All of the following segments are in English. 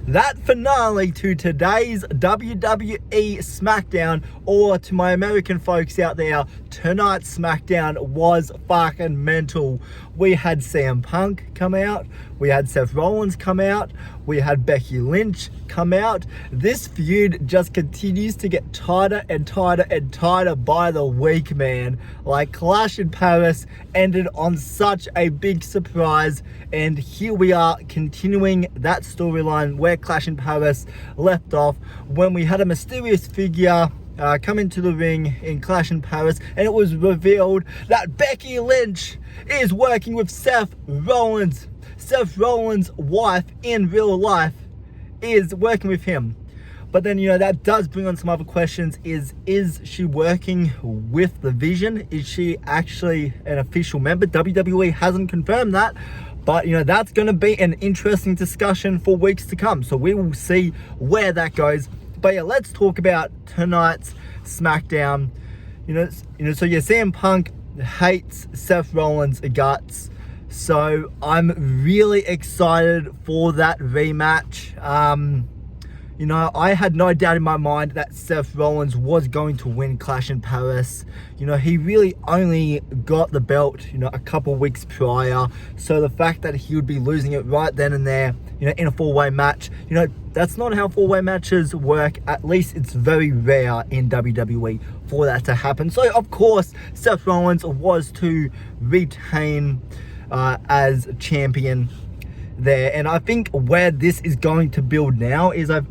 That finale to today's WWE Smackdown, or to my American folks out there, tonight's Smackdown was fucking mental. We had CM Punk come out, we had Seth Rollins come out, we had Becky Lynch come out. This feud just continues to get tighter and tighter and tighter by the week, man. Like, Clash in Paris ended on such a big surprise, and here we are continuing that storyline where Clash in Paris left off, when we had a mysterious figure come into the ring in Clash in Paris, and it was revealed that Becky Lynch is working with Seth Rollins. Seth Rollins' wife in real life is working with him. But then, that does bring on some other questions. Is she working with the Vision? Is she actually an official member? WWE hasn't confirmed that. But, that's going to be an interesting discussion for weeks to come. So we will see where that goes. But yeah, let's talk about tonight's Smackdown. CM Punk hates Seth Rollins' guts. So I'm really excited for that rematch. I had no doubt in my mind that Seth Rollins was going to win Clash in Paris. He really only got the belt, a couple weeks prior. So the fact that he would be losing it right then and there, in a four-way match, that's not how four-way matches work. At least it's very rare in WWE for that to happen. So, of course, Seth Rollins was to retain as champion there. And I think where this is going to build now is, of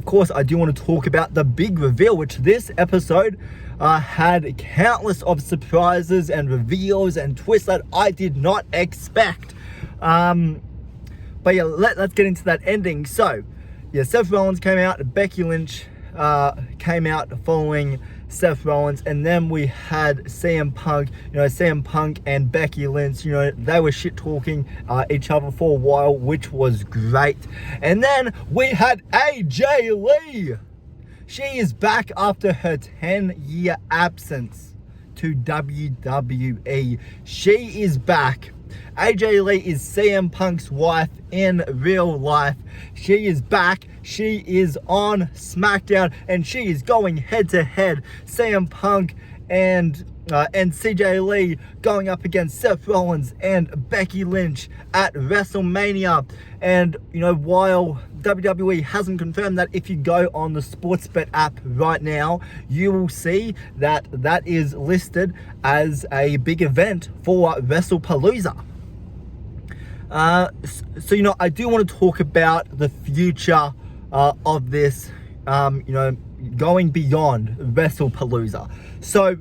course, I do want to talk about the big reveal, which this episode had countless of surprises and reveals and twists that I did not expect. But yeah, let's get into that ending. So, yeah, Seth Rollins came out, Becky Lynch came out following Seth Rollins, and then we had CM Punk. CM Punk and Becky Lynch, they were shit talking each other for a while, which was great. And then we had AJ Lee. She is back after her 10-year absence to WWE. She is back. AJ Lee is CM Punk's wife in real life. She is back. She is on SmackDown, and she is going head to head. CM Punk and CJ Lee going up against Seth Rollins and Becky Lynch at WrestleMania. And while WWE hasn't confirmed that, if you go on the Sportsbet app right now, you will see that that is listed as a big event for WrestlePalooza. So I do want to talk about the future of this, going beyond WrestlePalooza. So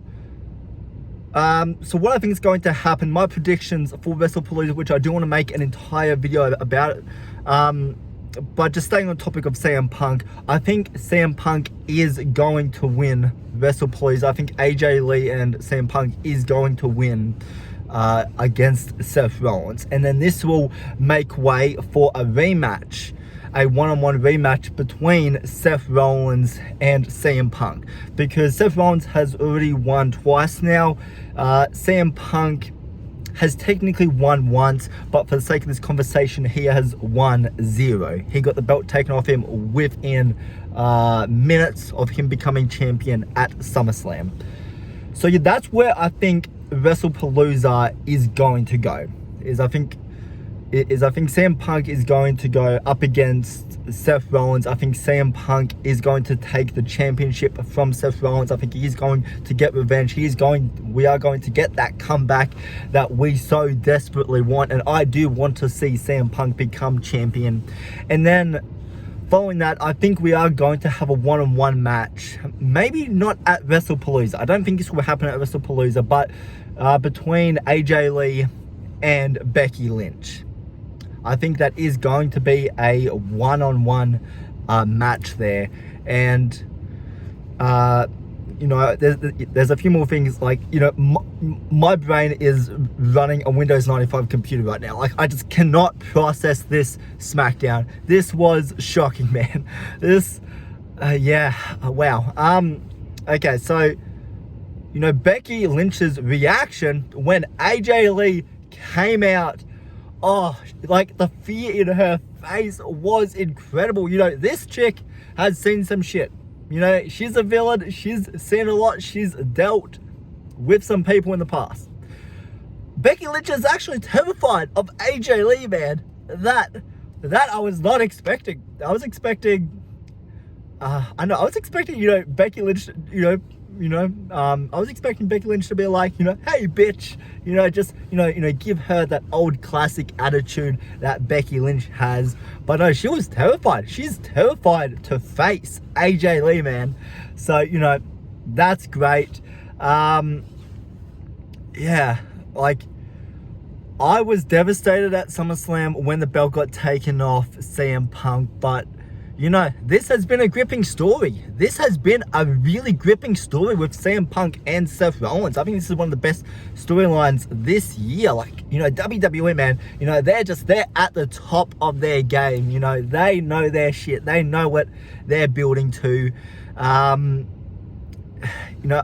what I think is going to happen, my predictions for WrestlePalooza, which I do want to make an entire video about it, but just staying on topic of CM Punk, I think CM Punk is going to win WrestlePalooza. I think AJ Lee and CM Punk is going to win against Seth Rollins. And then this will make way for a rematch, a one-on-one rematch between Seth Rollins and CM Punk, because Seth Rollins has already won twice now. CM Punk has technically won once, but for the sake of this conversation, he has won 0. He got the belt taken off him within minutes of him becoming champion at SummerSlam. So yeah, that's where I think WrestlePalooza is going to go. I think CM Punk is going to go up against Seth Rollins. I think CM Punk is going to take the championship from Seth Rollins. I think he's going to get revenge. We are going to get that comeback that we so desperately want. And I do want to see CM Punk become champion. And then following that, I think we are going to have a one-on-one match. Maybe not at WrestlePalooza. I don't think this will happen at WrestlePalooza, but between AJ Lee and Becky Lynch. I think that is going to be a one-on-one match there. And, there's a few more things, like, my brain is running a Windows 95 computer right now. Like, I just cannot process this Smackdown. This was shocking, man. Wow. Okay, so, Becky Lynch's reaction when AJ Lee came out oh, like the fear in her face was incredible. You know, this chick has seen some shit. You know, she's a villain. She's seen a lot. She's dealt with some people in the past. Becky Lynch is actually terrified of AJ Lee, man. That I was not expecting. I was expecting, you know, Becky Lynch, I was expecting Becky Lynch to be like, you know, hey bitch, you know, just, give her that old classic attitude that Becky Lynch has. But no, she was terrified. She's terrified to face AJ Lee, man. So, you know, that's great. Yeah, like, I was devastated at SummerSlam when the belt got taken off CM Punk, but you know, this has been a gripping story. This has been a really gripping story with CM Punk and Seth Rollins. I think this is one of the best storylines this year. Like, you know, WWE, man, you know, they're at the top of their game. You know, they know their shit. They know what they're building to. You know,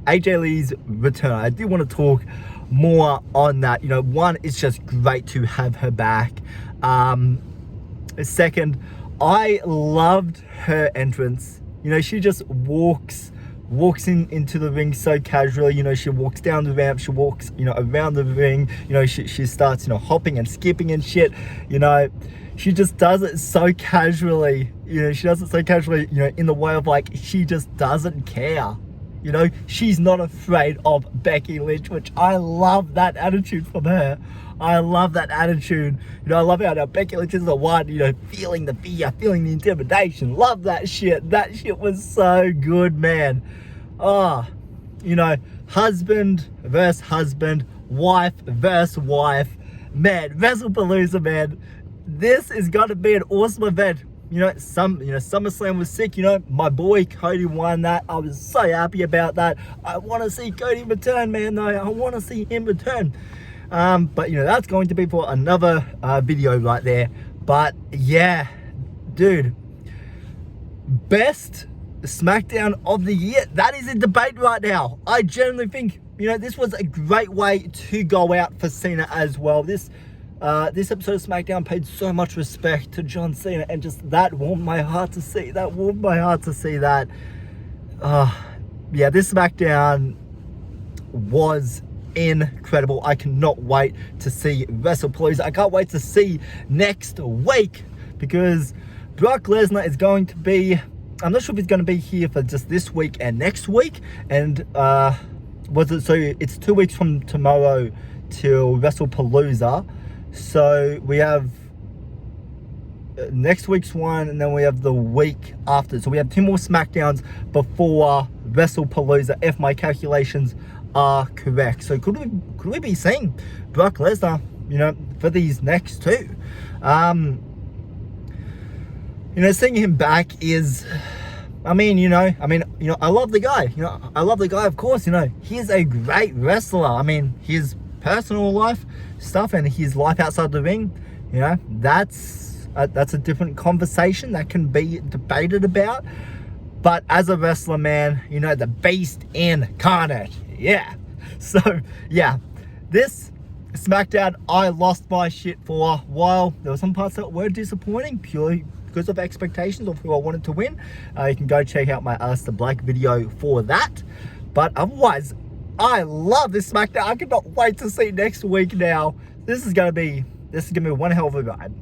AJ Lee's return. I do want to talk more on that. You know, one, it's just great to have her back. Second, I loved her entrance. You know, she just walks into the ring so casually. You know, she walks down the ramp, she walks, you know, around the ring. You know, she starts, you know, hopping and skipping and shit. You know, she just does it so casually. You know, she does it so casually, you know, in the way of like, she just doesn't care. You know, she's not afraid of Becky Lynch, which I love that attitude from her. I love that attitude. You know, I love how Becky Lynch is the one, you know, feeling the fear, feeling the intimidation. Love that shit. That shit was so good, man. Oh, you know, husband versus husband, wife versus wife. Man, WrestlePalooza, man. This is going to be an awesome event. You know, SummerSlam was sick. You know, my boy Cody won that. I was so happy about that. I want to see Cody return, man, though. I want to see him return. But, you know, that's going to be for another video right there. But, yeah, dude, best Smackdown of the year. That is in debate right now. I genuinely think, you know, this was a great way to go out for Cena as well. This episode of Smackdown paid so much respect to John Cena, and just that warmed my heart to see. That warmed my heart to see that. Yeah, this Smackdown was incredible. I cannot wait to see WrestlePalooza. I can't wait to see next week, because Brock Lesnar is going to be, I'm not sure if he's going to be here for just this week and next week. And so it's 2 weeks from tomorrow till WrestlePalooza. So we have next week's one, and then we have the week after. So we have 2 more Smackdowns before WrestlePalooza, if my calculations are correct. So could we be seeing Brock Lesnar, you know, for these next 2? You know, seeing him back is, I mean, I love the guy. You know, I love the guy, of course. You know, he's a great wrestler. I mean, his personal life stuff and his life outside the ring, you know, that's a different conversation that can be debated about. But as a wrestler, man, you know, the beast incarnate. Yeah. So, yeah, this Smackdown, I lost my shit for a while. There were some parts that were disappointing purely because of expectations of who I wanted to win. You can go check out my Ask the Black video for that. But otherwise, I love this Smackdown. I cannot wait to see next week now. This is gonna be one hell of a ride.